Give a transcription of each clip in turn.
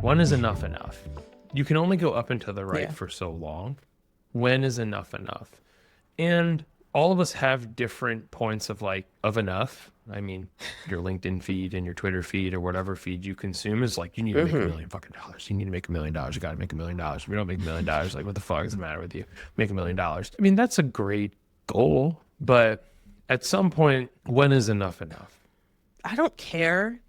When is enough enough? You can only go up and to the right Yeah. for so long. When is enough enough? And all of us have different points of enough. I mean, your LinkedIn feed and your Twitter feed or whatever feed you consume is like, you need to make a Hmm. million fucking dollars. You need to make $1 million. You got to make $1 million. If you don't make $1 million, like, what the fuck is the matter with you? Make $1 million. I mean, that's a great goal, but at some point, when is enough enough? I don't care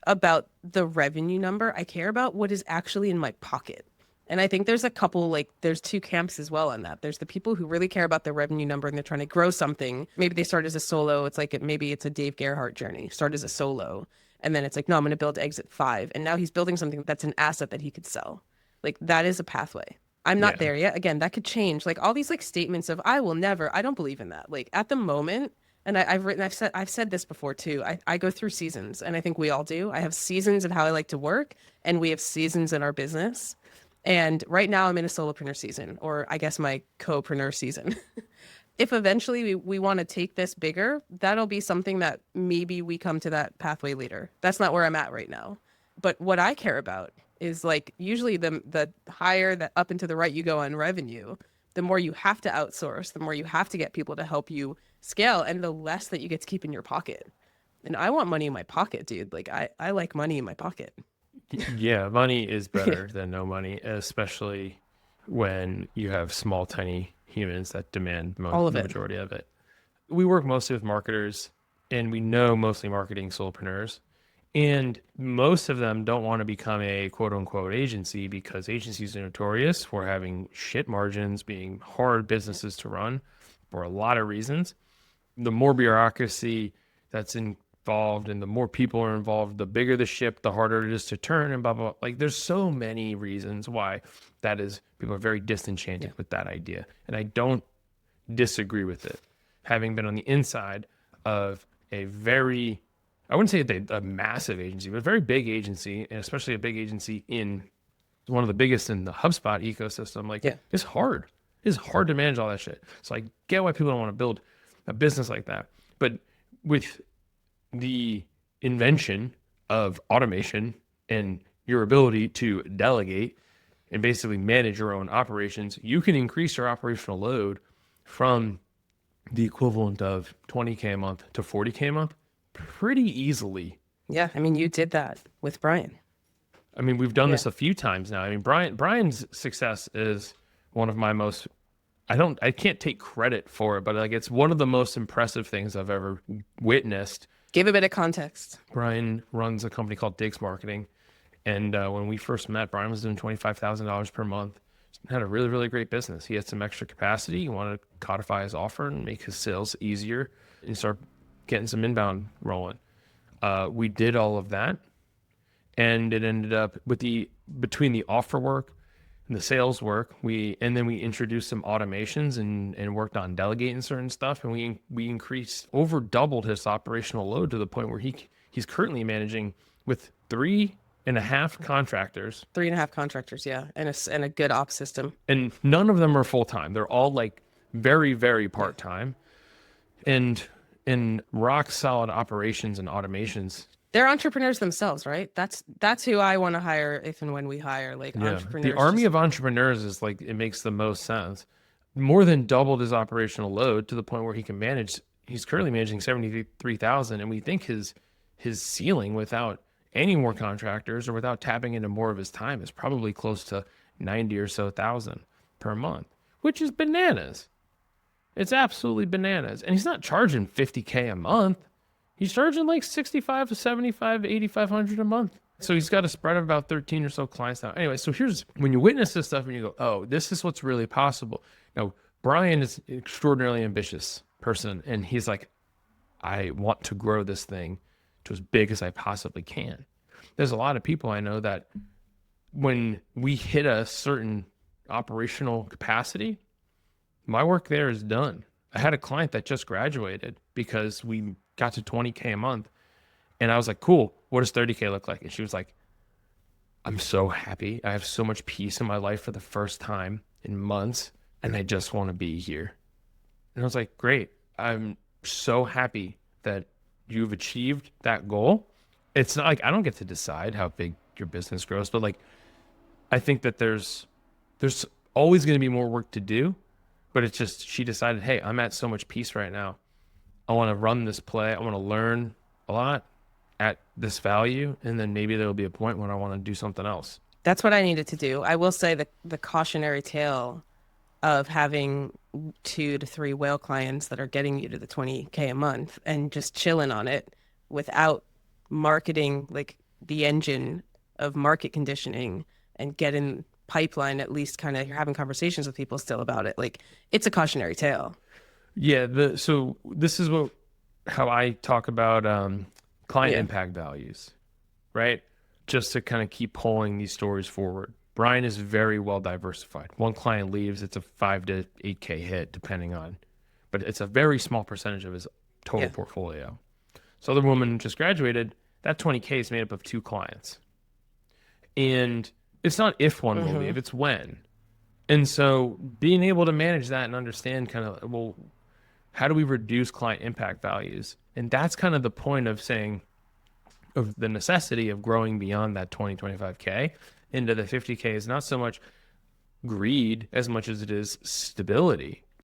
about the revenue number. I care about what is actually in my pocket. And I think there's a couple, like, there's two camps as well on that. There's the people who really care about the revenue number and they're trying to grow something. Maybe they start as a solo. It's like, maybe it's a Dave Gerhardt journey. Start as a solo. And then it's like, no, I'm going to build exit five. And now he's building something that's an asset that he could sell. Like, that is a pathway. I'm not Yeah. there yet. Again, that could change. Like all these like statements of I will never, I don't believe in that. Like at the moment, and I've said this before too. I go through seasons, and I think we all do. I have seasons of how I like to work, and we have seasons in our business. And right now, I'm in a solopreneur season, or I guess my co-preneur season. If eventually we want to take this bigger, that'll be something that maybe we come to that pathway later. That's not where I'm at right now. But what I care about is like usually the higher that up and to the right you go on revenue, the more you have to outsource, the more you have to get people to help you scale, and the less that you get to keep in your pocket. And I want money in my pocket, dude. Like I like money in my pocket. Yeah, money is Yeah. better than no money, especially when you have small, tiny humans that demand All of the it. majority of it. We work mostly with marketers, and we know mostly marketing solopreneurs. And most of them don't want to become a quote unquote agency because agencies are notorious for having shit margins, being hard businesses to run for a lot of reasons. The more bureaucracy that's involved and the more people are involved, the bigger the ship, the harder it is to turn and blah, blah, blah. Like there's so many reasons why that is, people are very Yeah. disenchanted with that idea. And I don't disagree with it. Having been on the inside of a very, I wouldn't say a massive agency, but a very big agency, and especially a big agency in one of the biggest in the HubSpot ecosystem, like Yeah. it's hard. It's hard to manage all that shit. So I get why people don't want to build a business like that. But with the invention of automation and your ability to delegate and basically manage your own operations, you can increase your operational load from the equivalent of 20K a month to 40K a month pretty easily. Yeah. I mean, you did that with Brian. I mean, we've done Yeah. this a few times now. I mean, Brian's success is one of my most, I can't take credit for it, but like it's one of the most impressive things I've ever witnessed. Give a bit of context. Brian runs a company called Diggs Marketing. And when we first met, Brian was doing $25,000 per month. Had a really, really great business. He had some extra capacity. He wanted to codify his offer and make his sales easier and start getting some inbound rolling. We did all of that, and it ended up with the between the offer work and the sales work. And then we introduced some automations and worked on delegating certain stuff, and we increased over doubled his operational load to the point where he's currently managing with 3.5 contractors, Three and a half contractors. Yeah. And a good ops system. and none of them are full time. They're all like very, very Yeah. part time, and in rock solid operations and automations. They're entrepreneurs themselves, right? That's who I want to hire if and when we hire like Yeah, the entrepreneurs. army Just of entrepreneurs is like it makes the most sense. More than doubled his operational load to the point where he can manage. He's currently managing 73,000, and we think his ceiling without any more contractors or without tapping into more of his time is probably close to 90 or so thousand per month, which is bananas. It's absolutely bananas. And he's not charging 50K a month. He's charging like 65 to 75, 8,500 a month. So he's got a spread of about 13 or so clients now. Anyway, so here's when you witness this stuff and you go, oh, this is what's really possible. Now, Brian is an extraordinarily ambitious person. And he's like, I want to grow this thing to as big as I possibly can. There's a lot of people I know that when we hit a certain operational capacity, my work there is done. I had a client that just graduated because we got to 20K a month. And I was like, cool, what does 30K look like? And she was like, I'm so happy. I have so much peace in my life for the first time in months. And I just want to be here. And I was like, great. I'm so happy that you've achieved that goal. It's not like I don't get to decide how big your business grows. But like, I think that there's always going to be more work to do, but it's just she decided, hey, I'm at so much peace right now. I want to run this play. I want to learn a lot at this value, and then maybe there'll be a point when I want to do something else. That's what I needed to do. I will say the cautionary tale of having 2 to 3 whale clients that are getting you to the 20K a month and just chilling on it without marketing like the engine of market conditioning and getting pipeline, at least kind of you're having conversations with people still about it. Like it's a cautionary tale. Yeah, so this is what how I talk about client Yeah. impact values, right? Just to kind of keep pulling these stories forward. Brian is very well diversified. One client leaves, it's a 5 to 8K hit, depending on, but it's a very small percentage of his total Yeah. portfolio. So the woman just graduated, that 20K is made up of 2 clients. And it's not if one will Hmm. leave, it's when. And so being able to manage that and understand kind of, well, how do we reduce client impact values? And that's kind of the point of saying, of the necessity of growing beyond that 20, 25K into the 50K is not so much greed as much as it is stability.